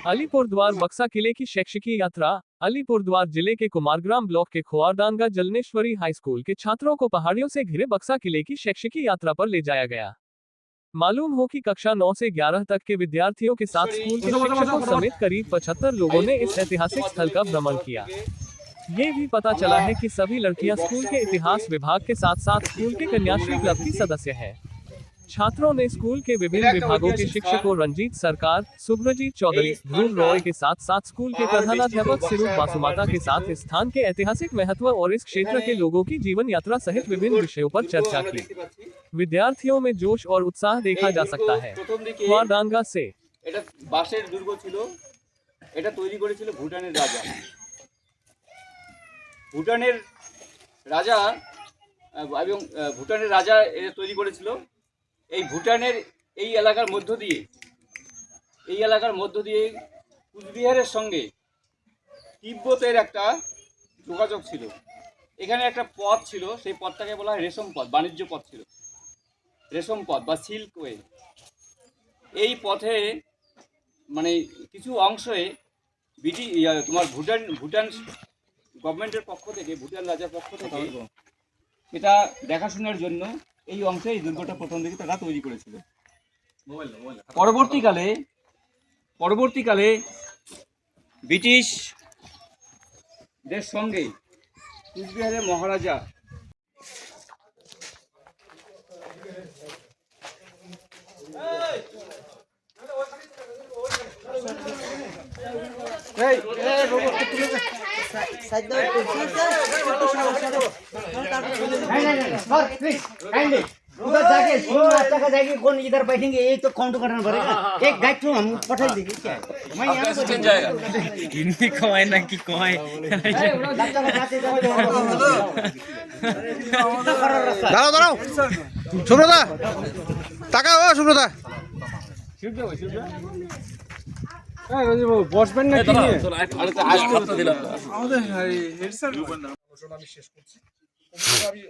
अलीपुरद्वार बक्सा किले की शैक्षिक यात्रा। अलीपुरद्वार जिले के कुमारग्राम ब्लॉक के खोआरडांगा जलनेश्वरी हाई स्कूल के छात्रों को पहाड़ियों से घिरे बक्सा किले की शैक्षिक यात्रा पर ले जाया गया। मालूम हो कि कक्षा 9 से 11 तक के विद्यार्थियों के साथ स्कूल के शिक्षकों समेत करीब 75 लोगों ने इस ऐतिहासिक स्थल का भ्रमण किया। ये भी पता चला है कि सभी लड़कियां स्कूल के इतिहास विभाग के साथ साथ स्कूल के कन्याश्री क्लब की सदस्य हैं। छात्रों ने स्कूल के विभिन्न विभागों के शिक्षकों रंजीत सरकार, सुब्रजीत चौधरी, ध्रुव रॉय के साथ साथ स्कूल के प्रधानाध्यापक सिरूप बासुमाता के साथ इस स्थान के ऐतिहासिक महत्व और इस क्षेत्र के लोगों की जीवन यात्रा सहित विभिन्न विषयों पर चर्चा की। विद्यार्थियों में जोश और उत्साह देखा जा सकता है। खोआरडांगा से বাঁশের দুর্গ ছিল, এটা তৈরি করেছিল ভুটানের রাজা। ভুটানের রাজা এবং ভুটানের রাজা এটা তৈরি করেছিল। এই ভুটানের এই এলাকার মধ্য দিয়ে কুচবিহারের সঙ্গে তিব্বতের একটা যোগাযোগ ছিল। এখানে একটা পথ ছিল, সেই পথটাকে বলা হয় রেশম পথ, বাণিজ্য পথ ছিল, রেশম পথ বা সিল্ক ওয়ে। এই পথে মানে কিছু অংশে তোমার ভুটান গভর্নমেন্টের পক্ষ থেকে, ভুটান রাজার পক্ষ থেকে এটা দেখাশোনার জন্য এই অংশে এই দুর্গটা প্রথম দিকে তারা তৈরি করেছিল। পরবর্তীকালে ব্রিটিশদের সঙ্গে কুচবিহারের মহারাজা उधर जाके अच्छा का जाएगी, कौन इधर बैठेंगे, ये तो काउंट करना पड़ेगा। एक गाइड तो हम पठा देंगे, क्या मैं यहाँ पे जाएगा इनकी कमाई ना की कमाई। দাঁড়াও দাঁড়াও, সুব্রতা টাকা, ও সুব্রতা বসবেন না কি নিয়ে আমাদের হেড স্যার আলোচনা আমি শেষ করছি। কবিতা আমি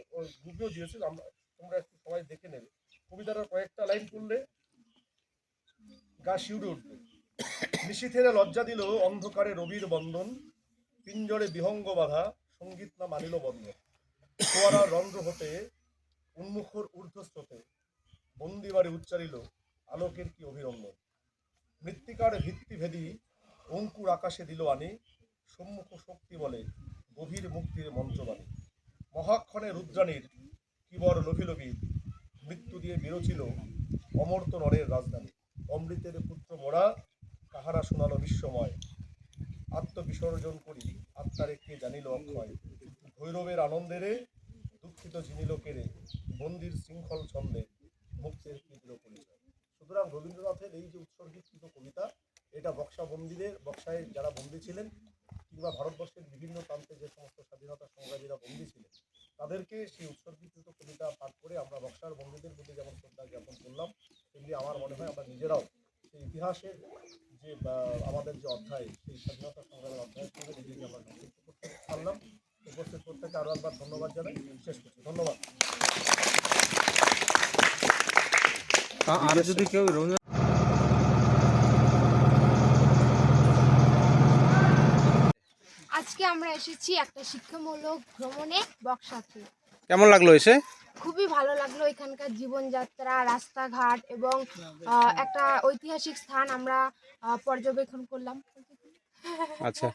গ্রুপেও দিয়েছিলাম, তোমরা একটু সবাই দেখে নেবে। কবিতাটার কয়েকটা লাইন পড়লে গা শিউরে উঠবে। নিশীথেরা লজ্জা দিল অন্ধকারে রবির বন্ধন, পিঞ্জরে বিহঙ্গ বাধা সঙ্গীত না মানিল বন্ধন। ফোয়ারা রন্ধ্র হতে উন্মুখর ঊর্ধ্বস্রোতে বন্দিবারে উচ্চারিল আলোকের কি অভিনন্দন। মৃত্তিকার ভিত্তিভেদী অঙ্কুর আকাশে দিল আনি, সম্মুখ শক্তি বলে গভীর মুক্তির মন্ত্রবাণী। মহাক্ষণে রুদ্রাণীর কিবর লোভিলোভী মৃত্যু দিয়ে বিরোচিল অমর্ত নরের রাজধানী। অমৃতের পুত্র মোরা কাহারা শোনালো বিশ্বময়, আত্মবিসর্জন করি আত্মারে কে জানিল অক্ষয়। ভৈরবের আনন্দেরে দুঃখিত চিনিল কেড়ে, বন্দির শৃঙ্খল ছন্দে মুক্তির কি দিল পরিচয়। সুতরাং রবীন্দ্রনাথের এই যে উৎসর্গীকৃত কবিতা, এটা বক্সায় যারা বন্দী ছিলেন কিংবা ভারতবর্ষের বিভিন্ন প্রান্তে যে সমস্ত স্বাধীনতা সংগ্রামীরা বন্দী ছিলেন তাদেরকে সেই উৎসর্গীকৃত কবিতা পাঠ করে আমরা বক্সার বন্দীদের প্রতি যেমন শ্রদ্ধা জ্ঞাপন করলাম, তেমনি আমার মনে হয় আমরা নিজেরাও সেই ইতিহাসের যে আমাদের যে অধ্যায়, সেই স্বাধীনতা সংগ্রামের অধ্যায়ের সঙ্গে নিজেকে আমরা সংযুক্ত করতে পারলাম। উপস্থিত প্রত্যেকে আরও একবার ধন্যবাদ জানাই, শেষ করছি। ধন্যবাদ। আর যদি কেউ আজকে আমরা এসেছি একটা শিক্ষামূলক ভ্রমণে বক্সাতে। কেমন লাগলো এসে? খুবই ভালো লাগলো। এখানকার জীবনযাত্রা, রাস্তাঘাট এবং একটা ঐতিহাসিক স্থান আমরা পর্যবেক্ষণ করলাম। আচ্ছা,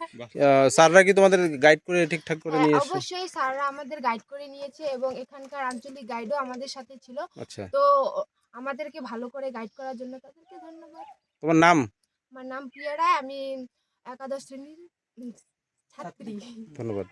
স্যাররা কি তোমাদের গাইড করে ঠিকঠাক করে নিয়ে এসেছে? অবশ্যই স্যাররা আমাদের গাইড করে নিয়েছে এবং এখানকার আঞ্চলিক গাইডও আমাদের সাথে ছিল। আচ্ছা, তো আমাদেরকে ভালো করে গাইড করার জন্য তাদেরকে ধন্যবাদ। তোমার নাম? আমার নাম প্রিয়া রায়, আমি একাদশ শ্রেণীর ছাত্রী। ধন্যবাদ।